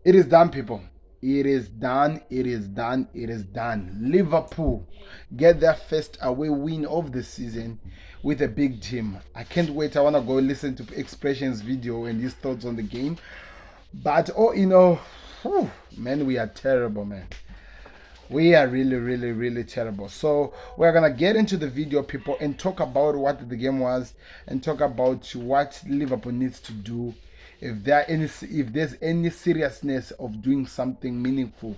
It is done, people. It is done. It is done. It is done. Liverpool get their first away win of the season with a big team. I can't wait. I want to go listen to Expression's video and his thoughts on the game. But, whew, man, we are terrible, man. We are really, really, really terrible. So we're gonna get into the video, people, and talk about what the game was, and talk about what Liverpool needs to do, if there's any seriousness of doing something meaningful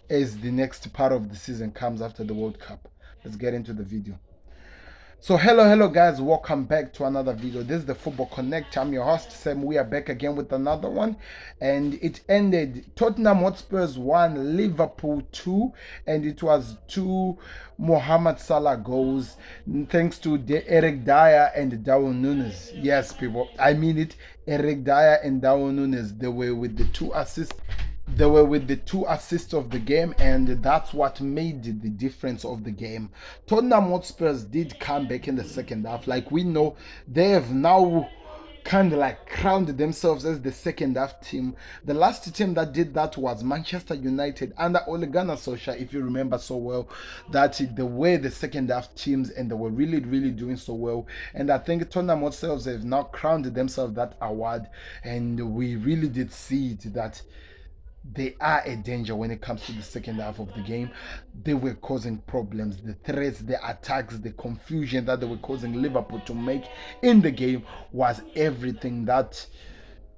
as the next part of the season comes after the World Cup. Let's get into the video. So hello guys, welcome back to another video. This is the Football Connect. I'm your host Sam. We are back again with another one, and it ended Tottenham Hotspurs 1, Liverpool 2, and it was 2 Mohamed Salah goals thanks to Eric Dyer and Darwin Nunes. Yes, people, I mean it. Eric Dyer and Darwin Nunes, they were with the 2 assists. They were with the 2 assists of the game, and that's what made the difference of the game. Tottenham Hotspurs did come back in the second half. Like we know, they have now kind of like crowned themselves as the second half team. The last team that did that was Manchester United under Ole Gunnar Solskjaer, if you remember so well, that the way the second half teams, and they were really, really doing so well. And I think Tottenham Hotspurs have now crowned themselves that award, and we really did see it that they are a danger when it comes to the second half of the game. They were causing problems. The threats, the attacks, the confusion that they were causing Liverpool to make in the game was everything that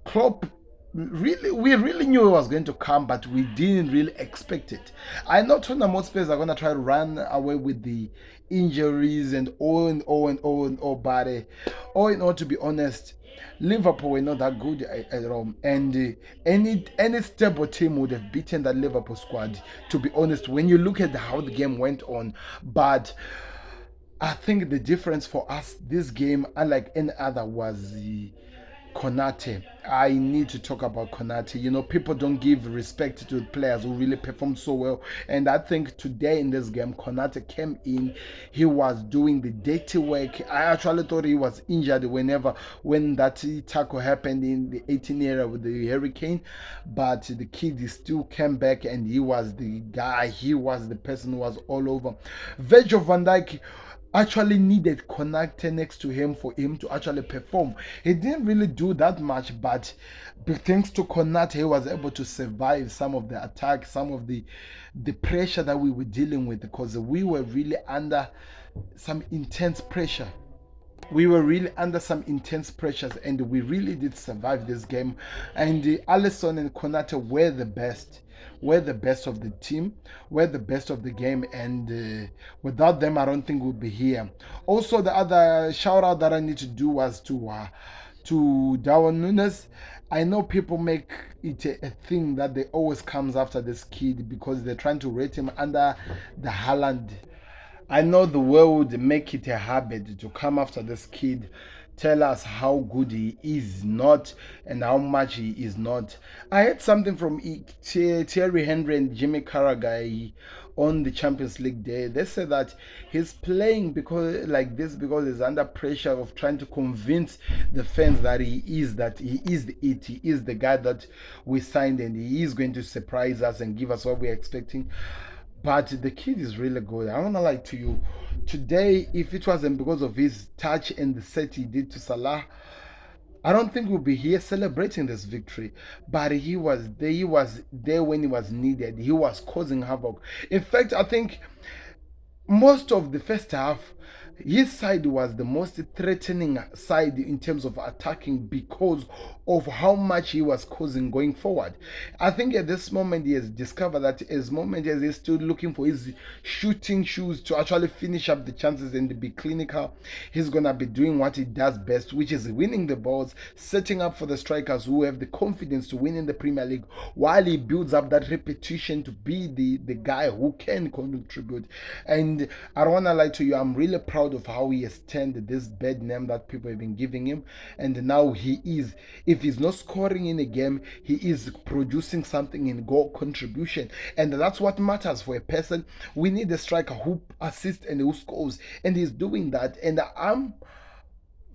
Klopp we really knew it was going to come, but we didn't really expect it. I know Tottenham Hotspurs are going to try to run away with the injuries and all, but all in all, to be honest, Liverpool were not that good at all, and any stable team would have beaten that Liverpool squad. To be honest, when you look at how the game went on, but I think the difference for us this game, unlike any other, was the Konate. I need to talk about Konate. You know, people don't give respect to players who really perform so well. And I think today in this game, Konate came in. He was doing the dirty work. I actually thought he was injured when that tackle happened in the 18 era with the Hurricane. But the kid still came back, and he was the guy. He was the person who was all over. Virgil van Dijk actually needed Konate next to him for him to actually perform. He didn't really do that much, but thanks to Konate, he was able to survive some of the attacks, some of the pressure that we were dealing with, because we were really under some intense pressure. We were really under some intense pressures, and we really did survive this game. And Alisson and Konate were the best of the team, were the best of the game, and without them, I don't think we'd be here. Also, the other shout out that I need to do was to Darwin Nunes. I know people make it a thing that they always comes after this kid because they're trying to rate him under the Haaland. I know the world make it a habit to come after this kid, tell us how good he is not and how much he is not. I heard something from Thierry Henry and Jimmy Carragher on the Champions League day. They said that he's playing because he's under pressure of trying to convince the fans that he is it. He is the guy that we signed, and he is going to surprise us and give us what we're expecting. But the kid is really good. I don't wanna lie to you. Today, if it wasn't because of his touch and the set he did to Salah, I don't think we'll be here celebrating this victory. But he was there. He was there when he was needed. He was causing havoc. In fact, I think most of the first half, his side was the most threatening side in terms of attacking because of how much he was causing going forward. I think at this moment he has discovered that as moment as he's still looking for his shooting shoes to actually finish up the chances and be clinical, he's gonna be doing what he does best, which is winning the balls, setting up for the strikers who have the confidence to win in the Premier League, while he builds up that repetition to be the guy who can contribute. And I don't wanna lie to you, I'm really proud of how he has turned this bad name that people have been giving him, and now he is, if he's not scoring in a game, he is producing something in goal contribution, and that's what matters for a person. We need a striker who assists and who scores, and he's doing that. And I'm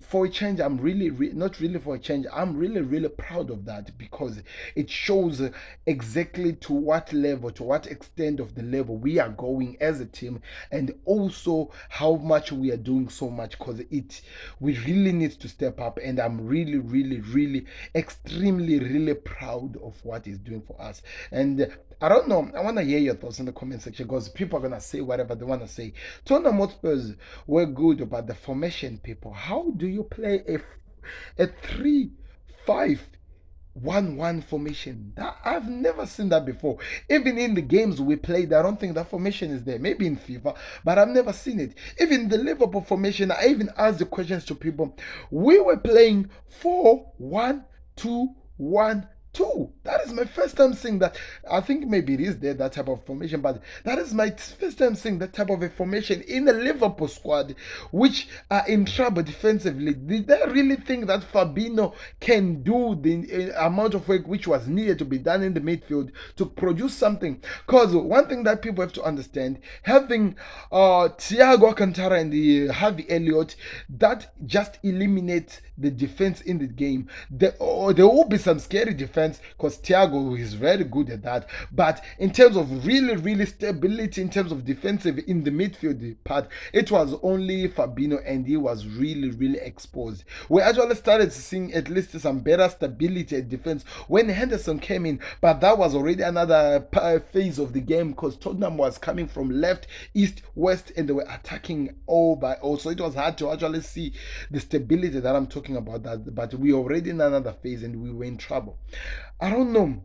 for a change, I'm really, not really for a change, I'm really, really proud of that, because it shows exactly to what level, to what extent of the level we are going as a team, and also how much we are doing so much, because we really need to step up, and I'm really, really, really extremely, really proud of what he's doing for us. And I don't know. I want to hear your thoughts in the comment section, because people are gonna say whatever they want to say. Tottenham Hotspurs were good about the formation. People, how do you play a 3-5-1-1 formation? I've never seen that before. Even in the games we played, I don't think that formation is there. Maybe in FIFA, but I've never seen it. Even the Liverpool formation, I even asked the questions to people. We were playing 4-1-2-1-2. That is my first time seeing that. I think maybe it is there, that type of formation, but that is my first time seeing that type of a formation in the Liverpool squad, which are in trouble defensively. Did they really think that Fabinho can do the amount of work which was needed to be done in the midfield to produce something? Because one thing that people have to understand, having Thiago Alcantara and Harvey Elliott, that just eliminates the defense in the game. There will be some scary defense, because Thiago is very good at that. But in terms of really, really stability, in terms of defensive in the midfield part, it was only Fabinho, and he was really, really exposed. We actually started seeing at least some better stability at defense when Henderson came in, but that was already another phase of the game, because Tottenham was coming from left, east, west, and they were attacking all by all. So it was hard to actually see the stability that I'm talking about. That, but we already in another phase, and we were in trouble. I don't know.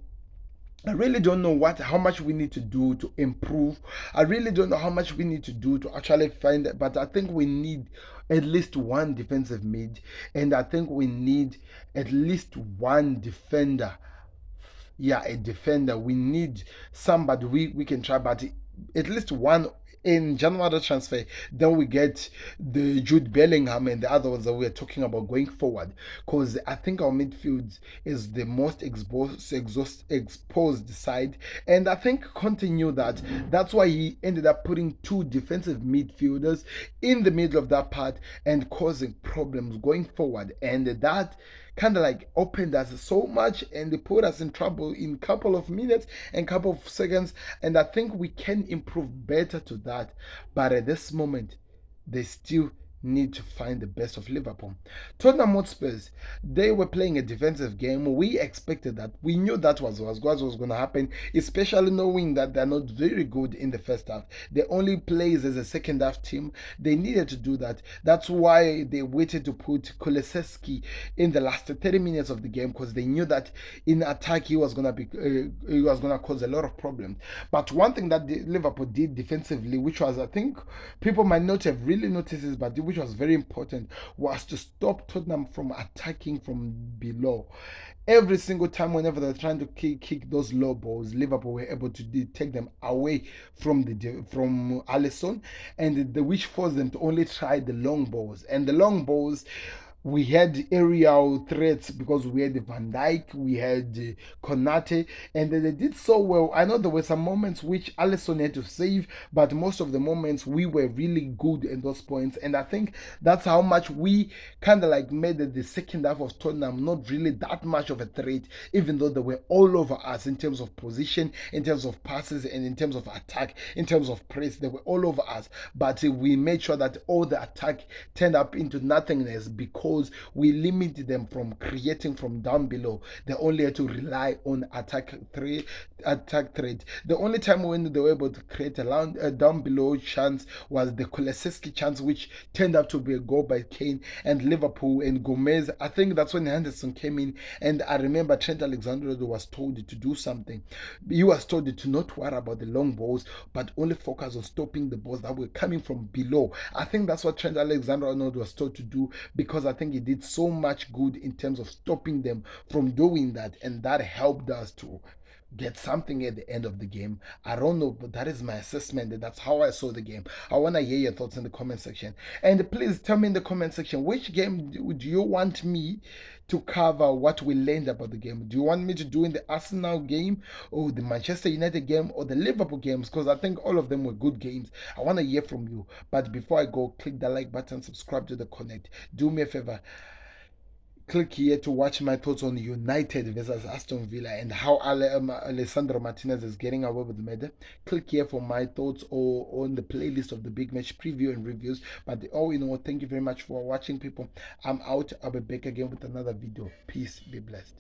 I really don't know how much we need to do to improve. I really don't know how much we need to do to actually find it, but I think we need at least one defensive mid, and I think we need at least one defender. Yeah, a defender. We need somebody we can try, but at least one in January transfer. Then we get the Jude Bellingham and the other ones that we're talking about going forward, because I think our midfield is the most exposed side, and I think continue that. That's why he ended up putting two defensive midfielders in the middle of that part and causing problems going forward, and that kind of like opened us so much, and they put us in trouble in couple of minutes and couple of seconds. And I think we can improve better to that, but at this moment they still need to find the best of Liverpool. Tottenham Hotspurs, they were playing a defensive game. We expected that. We knew that was going to happen, especially knowing that they're not very good in the first half. They only plays as a second half team. They needed to do that. That's why they waited to put Kulusevski in the last 30 minutes of the game, because they knew that in attack he was going to cause a lot of problems. But one thing that Liverpool did defensively, which was, I think people might not have really noticed this, but which was very important, was to stop Tottenham from attacking from below. Every single time, whenever they're trying to kick those low balls, Liverpool were able to take them away from Alisson, and which forced them to only try the long balls. And the long balls, we had aerial threats, because we had Van Dijk, we had Konate, and they did so well. I know there were some moments which Alisson had to save, but most of the moments we were really good in those points. And I think that's how much we kind of like made the second half of Tottenham not really that much of a threat, even though they were all over us in terms of position, in terms of passes, and in terms of attack, in terms of press. They were all over us, but we made sure that all the attack turned up into nothingness, because we limited them from creating from down below. They only had to rely on attack threat. The only time when they were able to create a down below chance was the Kulusevski chance, which turned out to be a goal by Kane and Liverpool and Gomez. I think that's when Henderson came in, and I remember Trent Alexander-Arnold was told to do something. He was told to not worry about the long balls, but only focus on stopping the balls that were coming from below. I think that's what Trent Alexander-Arnold was told to do, because I think he did so much good in terms of stopping them from doing that, and that helped us to get something at the end of the game. I don't know, but that is my assessment. That's how I saw the game. I want to hear your thoughts in the comment section. And please tell me in the comment section, which game do you want me to cover, what we learned about the game? Do you want me to do in the Arsenal game, or the Manchester United game, or the Liverpool games? Because I think all of them were good games. I want to hear from you. But before I go, click the like button, subscribe to the Connect. Do me a favor, click here to watch my thoughts on United versus Aston Villa and how Alessandro Martinez is getting away with the murder. Click here for my thoughts or on the playlist of the big match preview and reviews. But all in all, thank you very much for watching, people. I'm out. I'll be back again with another video. Peace. Be blessed.